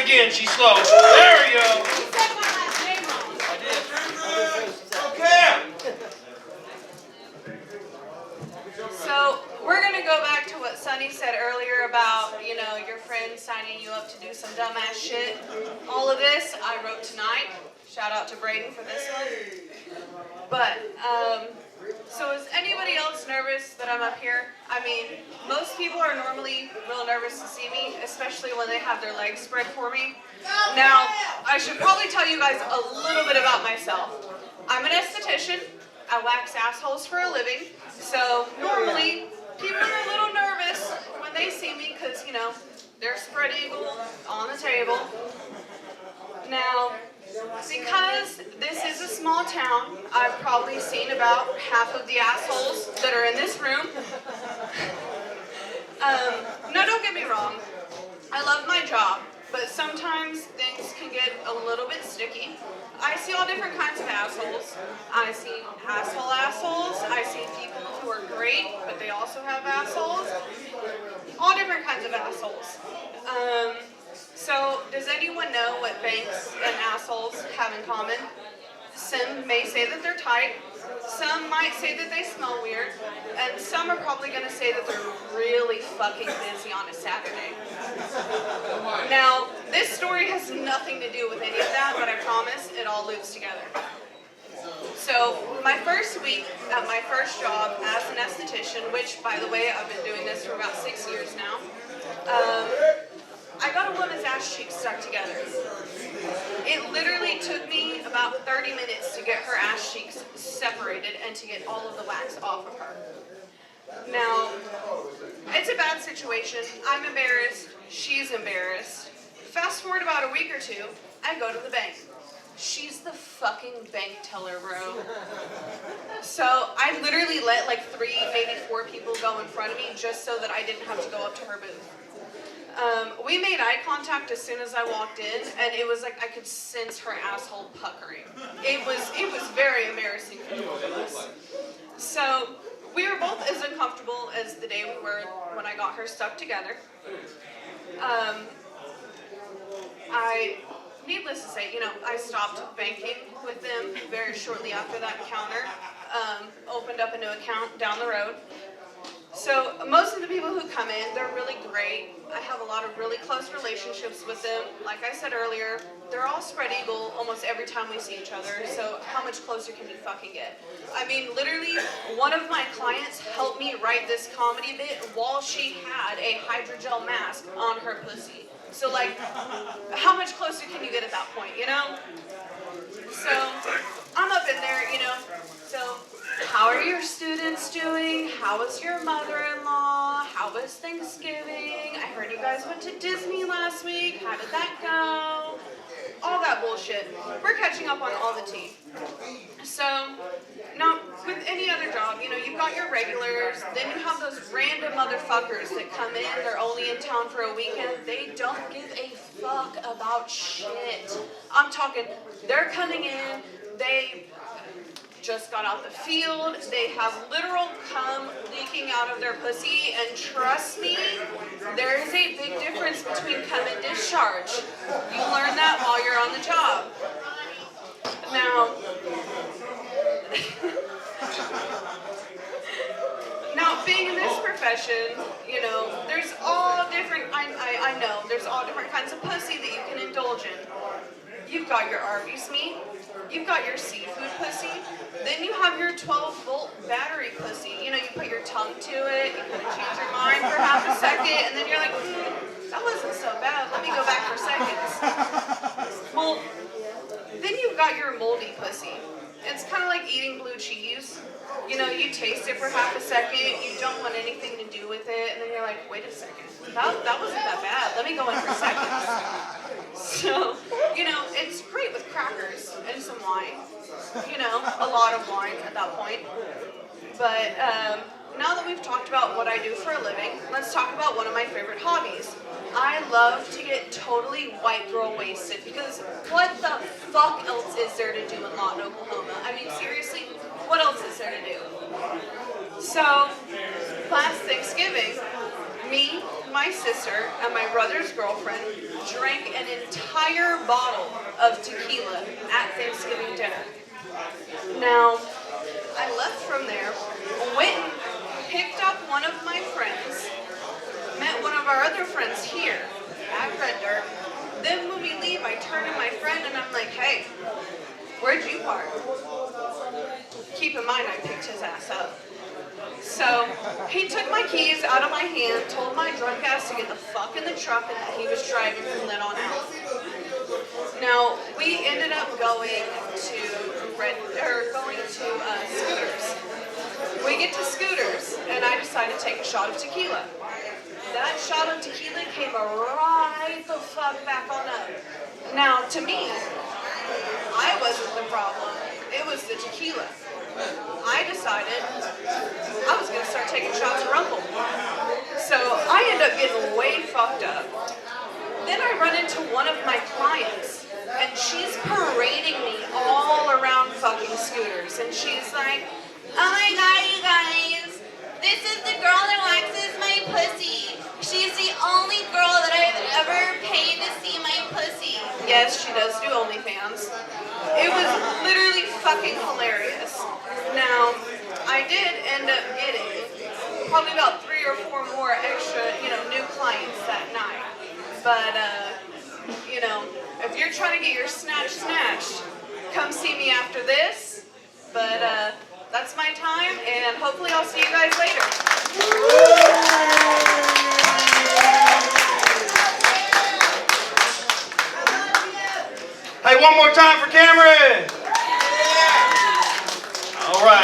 it again. She's slow. There we go. You said my last name wrong. I did. Okay. So we're going to go back to what Sunny said earlier about, you know, your friends signing you up to do some dumbass shit. All of this I wrote tonight. Shout out to Braden for this one. But, so is anybody else nervous that I'm up here? I mean, most people are normally real nervous to see me, especially when they have their legs spread for me. Now, I should probably tell you guys a little bit about myself. I'm an esthetician. I wax assholes for a living. So normally, people are a little nervous when they see me because, you know, they're spread eagle on the table. Now, because this is a small town, I've probably seen about half of the assholes that are in this room. No, don't get me wrong. I love my job, but sometimes things can get a little bit sticky. I see all different kinds of assholes. I see assholes. I see people who are great, but they also have assholes. All different kinds of assholes. So, does anyone know what banks and assholes have in common? Some may say that they're tight, some might say that they smell weird, and some are probably going to say that they're really fucking busy on a Saturday. Now, this story has nothing to do with any of that, but I promise it all loops together. So, my first week at my first job as an esthetician, which, by the way, I've been doing this for about 6 years now, I got a woman's ass cheeks stuck together. It literally took me about 30 minutes to get her ass cheeks separated and to get all of the wax off of her. Now, it's a bad situation. I'm embarrassed. She's embarrassed. Fast forward about a week or two, I go to the bank. She's the fucking bank teller, bro. So I literally let like 3, maybe 4 people go in front of me just so that I didn't have to go up to her booth. We made eye contact as soon as I walked in, and it was like I could sense her asshole puckering. It was very embarrassing for the both of us. So we were both as uncomfortable as the day we were when I got her stuck together. Needless to say, you know, I stopped banking with them very shortly after that encounter. Opened up a new account down the road. So most of the people who come in, they're really great. I have a lot of really close relationships with them. Like I said earlier, they're all spread eagle almost every time we see each other. So how much closer can you fucking get? I mean, literally, one of my clients helped me write this comedy bit while she had a hydrogel mask on her pussy. So like, how much closer can you get at that point, you know? So I'm up in there, you know, so how are your students doing? How was your mother-in-law? How was Thanksgiving? I heard you guys went to Disney last week. How did that go? All that bullshit. We're catching up on all the tea. So, now, with any other job, you know, you've got your regulars, then you have those random motherfuckers that come in, they're only in town for a weekend, they don't give a fuck about shit. I'm talking, they're coming in, they just got out the field, they have literal cum leaking out of their pussy, and trust me, there is a big difference between cum and discharge. You learn that while you're on the job. Now, being in this profession, you know, there's all different, I know, there's all different kinds of pussy that you can indulge in. You've got your Arby's meat, you've got your seafood pussy, then you have your 12-volt battery pussy. You know, you put your tongue to it, you kind of change your mind for half a second, and then you're like, that wasn't so bad, let me go back for seconds. Well, then you've got your moldy pussy. It's kind of like eating blue cheese. You know, you taste it for half a second, you don't want anything to do with it, and then you're like, wait a second, that wasn't that bad, let me go in for seconds. So, you know, it's great with crackers and some wine, you know, a lot of wine at that point. But now that we've talked about what I do for a living, let's talk about one of my favorite hobbies. I love to get totally white girl wasted, because what the fuck else is there to do in Lawton, Oklahoma? I mean, seriously, what else is there to do? So, last Thanksgiving, me, my sister and my brother's girlfriend drank an entire bottle of tequila at Thanksgiving dinner. Now, I left from there, went and picked up one of my friends, met one of our other friends here at Red Dirt. Then when we leave, I turn to my friend and I'm like, hey, where'd you park? Keep in mind, I picked his ass up. So he took my keys out of my hand, told my drunk ass to get the fuck in the truck and that he was driving from then on out. Now, we ended up going to Scooters. We get to Scooters and I decided to take a shot of tequila. That shot of tequila came right the fuck back on up. Now, to me, I wasn't the problem. It was the tequila. I decided I was going to start taking shots of Rumble. So I end up getting way fucked up. Then I run into one of my clients, and she's parading me all around fucking Scooters. And she's like, oh my god, you guys, this is the girl that waxes my pussy. She's the only girl that I've ever paid to see my pussy. Yes, she does do OnlyFans. It was literally fucking hilarious. Now, I did end up getting probably about 3 or 4 more extra, new clients that night. But, if you're trying to get your snatched, come see me after this. But, that's my time, and hopefully I'll see you guys later. Hey, one more time for Cameron.